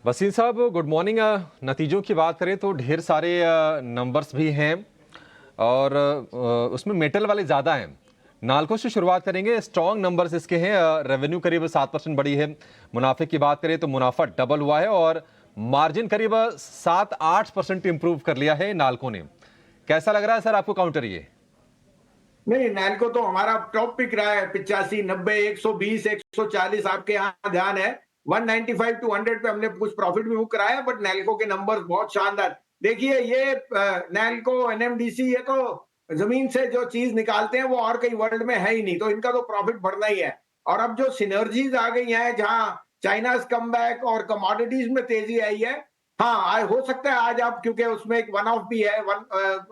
वसीम साहब good morning. नतीजों की बात करें तो ढेर सारे नंबर्स भी हैं और उसमें मेटल वाले ज़्यादा हैं। नाल्को से शुरुआत करेंगे। स्ट्रॉन्ग नंबर्स इसके हैं। रेवेन्यू करीब 7% बढ़ी है। मुनाफे की बात करें तो मुनाफा डबल हुआ है और मार्जिन करीब 7-8% इंप्रूव कर लिया है नाल्को ने। कैसा लग रहा है सर आपको काउंटर ये? नहीं, नैल्को तो हमारा टॉप पिक रहा है। 85, 90, 120, 140 आपके यहाँ ध्यान है। 195 टू 100 पे हमने कुछ प्रॉफिट भी बुक कराया, बट नैल्को के नंबर्स बहुत शानदार। देखिए ये नैल्को, एनएमडीसी, ये तो जमीन से जो चीज निकालते हैं वो और कहीं वर्ल्ड में है ही नहीं, तो इनका तो प्रॉफिट बढ़ना ही है। और अब जो सिनर्जीज आ गई हैं, जहां चाइनाज कमबैक और कमोडिटीज में तेजी आई है, हाँ हो सकता है आज आप, क्योंकि उसमें एक वन ऑफ भी है, वन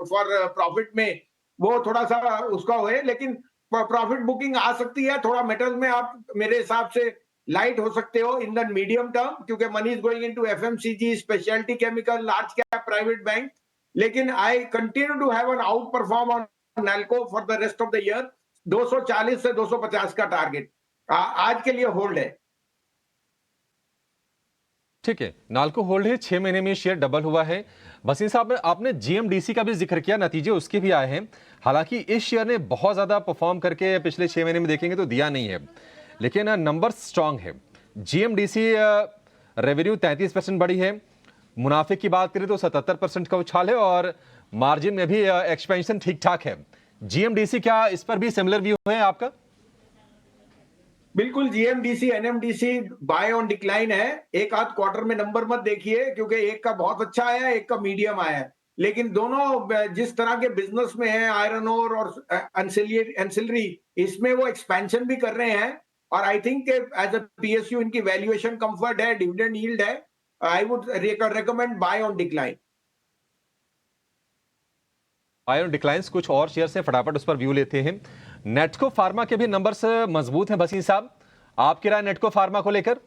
फॉर प्रॉफिट में वो थोड़ा सा उसका है, लेकिन प्रॉफिट बुकिंग आ सकती है। थोड़ा मेटल में आप मेरे हिसाब से लाइट हो सकते हो इन द मीडियम टर्म, क्योंकि money is going into FMCG, speciality chemical, large cap private bank. लेकिन I continue to have an outperform on Nalco for the rest of the year. 240 से 250 का टारगेट आज के लिए होल्ड है। ठीक है, नाल्को होल्ड है। 6 महीने में शेयर डबल हुआ है। वसीम साहब आपने जीएमडीसी का भी जिक्र किया, नतीजे उसके भी आए हैं। हालांकि इस शेयर ने बहुत ज्यादा परफॉर्म करके पिछले 6 महीने में देखेंगे तो दिया नहीं है, लेकिन नंबर स्ट्रांग है। जीएमडीसी रेवेन्यू 33% बढ़ी है। मुनाफे की बात करें तो 77% का उछाल है और मार्जिन में भी एक्सपेंशन ठीक ठाक है। जीएमडीसी, क्या इस पर भी सिमिलर व्यू है आपका? बिल्कुल, GMDC, NMDC buy on decline है। एक आध क्वार्टर में नंबर मत देखिए, क्योंकि एक का बहुत अच्छा आया है, एक का मीडियम आया है। लेकिन दोनों जिस तरह के बिजनेस में है, आयरन ओर और एंसिलरी, इसमें वो एक्सपेंशन भी कर रहे हैं। और I think as a PSU इनकी वैल्यूएशन कंफर्ट है, डिविडेंड यील्ड है। I would recommend buy on decline. Iron declines, कुछ और शेयर से फटाफट उस पर व्यू लेते हैं। नेटको फार्मा के भी नंबर्स मजबूत हैं वसीम साहब, आपकी राय नेटको फार्मा को लेकर?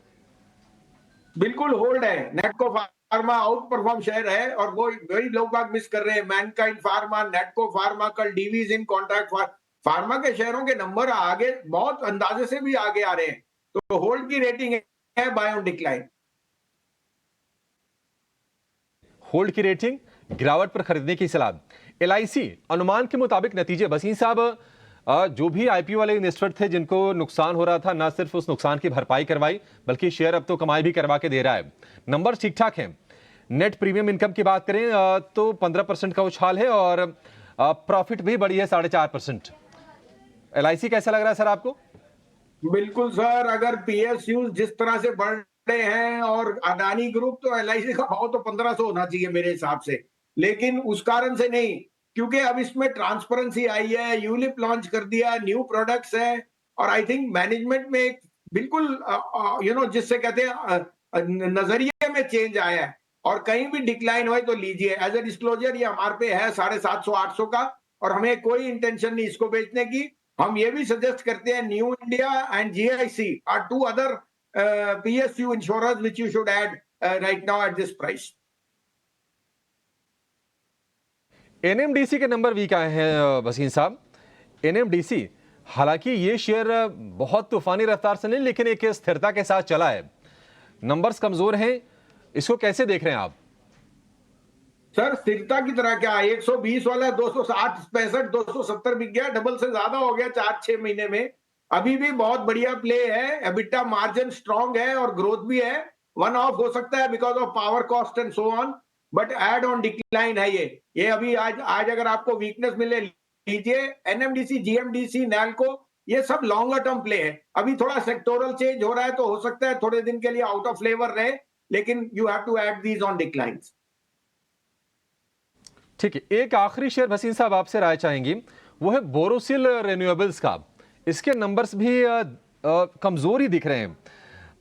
बिल्कुल होल्ड है। नेटको फार्मा आउट परफॉर्म शेयर है, और वो वही लोग बाग मिस कर रहे हैं। मैनकाइंड फार्मा, नेटको फार्मा, कल डीवीज इन कॉन्ट्रैक्ट फार्मा के शेयरों के नंबर आगे बहुत अंदाजे से भी आगे आ रहे हैं। तो होल्ड की रेटिंग है, बाय ऑन डिक्लाइन। होल्ड की रेटिंग, गिरावट पर खरीदने की सलाह। एलआईसी अनुमान के मुताबिक नतीजे वसीम साहब, जो भी आईपीओ वाले इन्वेस्टर थे जिनको नुकसान हो रहा था, ना सिर्फ उस नुकसान की भरपाई करवाई बल्कि शेयर अब तो कमाई भी करवा के दे रहा है। नंबर ठीक ठाक हैं। नेट प्रीमियम इनकम की बात करें तो 15% का उछाल है और प्रॉफिट भी बढ़ी है 4.5%। एलआईसी कैसा लग रहा है सर आपको? बिल्कुल सर, अगर पीएसयू जिस तरह से बढ़ रहे हैं और अडानी ग्रुप, तो एलआईसी का भाव तो 1500 होना चाहिए मेरे हिसाब से। लेकिन उस कारण से नहीं, क्योंकि अब इसमें ट्रांसपेरेंसी आई है, यूलिप लॉन्च कर दिया, न्यू प्रोडक्ट्स है। और आई थिंक मैनेजमेंट में एक बिल्कुल जिससे कहते हैं नजरिए में चेंज आया है। और कहीं भी डिक्लाइन हो तो लीजिए। एज ए डिस्क्लोजर ये हमारे पे है 750 800 का, और हमें कोई इंटेंशन नहीं इसको बेचने की। हम ये भी सजेस्ट करते हैं, New India and GIC are two other PSU insurers which you should add right now at this price. NMDC के नंबर वीक आए हैं वसीम साहब। एनएमडीसी, हालांकि ये शेयर बहुत तूफानी रफ्तार से नहीं लेकिन एक स्थिरता के साथ चला है। नंबर्स कमजोर हैं, इसको कैसे देख रहे हैं आप? सर स्थिरता की तरह क्या, 120 वाला 260 65 270 बिक गया, डबल से ज्यादा हो गया 4-6 महीने में। अभी भी बहुत बढ़िया प्ले है। एबिटा मार्जिन स्ट्रांग है और ग्रोथ भी है। वन ऑफ हो सकता है because of power cost and so on, but add on decline है ये अभी आज आज अगर आपको वीकनेस मिले लीजिए। एनएमडीसी, जीएमडीसी, नैल्को, ये सब लॉन्गर टर्म प्ले है। अभी थोड़ा सेक्टोरल चेंज हो रहा है, तो हो सकता है थोड़े दिन के लिए आउट ऑफ फ्लेवर रहे, लेकिन you have to add these on declines. ठीक है, एक आखिरी शेयर वसीम साहब आपसे राय चाहेंगी, वो है बोरोसिल रिन्यूएबल्स का। इसके नंबर्स भी कमजोर ही दिख रहे हैं।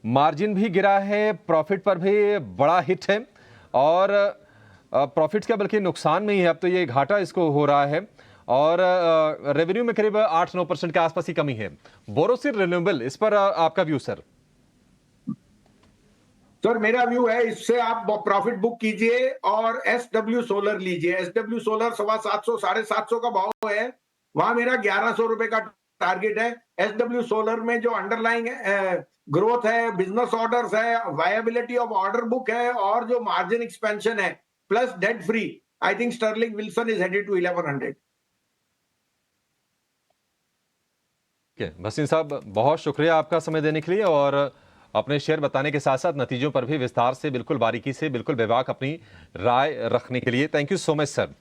मार्जिन भी गिरा है, प्रॉफिट पर भी बड़ा हिट है और प्रॉफिट क्या बल्कि नुकसान में ही है। अब तो ये घाटा इसको हो रहा है और रेवेन्यू में करीब 8-9% के आसपास ही कमी है। बोरोसिल रिन्यूएबल, इस पर आपका व्यू सर? सर मेरा व्यू है, इससे आप प्रॉफिट बुक कीजिए और एसडब्ल्यू सोलर लीजिए। एसडब्ल्यू सोलर 725 750 का भाव है, वहां मेरा 1100 रुपए का टारगेट है। SW सोलर में जो अंडरलाइंग ग्रोथ है, बिजनेस ऑर्डर्स है, वायबिलिटी ऑफ ऑर्डर बुक है और जो मार्जिन एक्सपेंशन है plus debt free, I think Sterling Wilson is headed to 1100। ठीक है भसीन साहब, बहुत शुक्रिया आपका समय देने के लिए और अपने शेयर बताने के साथ साथ नतीजों पर भी विस्तार से, बिल्कुल बारीकी से, बिल्कुल बेबाक अपनी राय रखने के लिए। Thank you so much sir.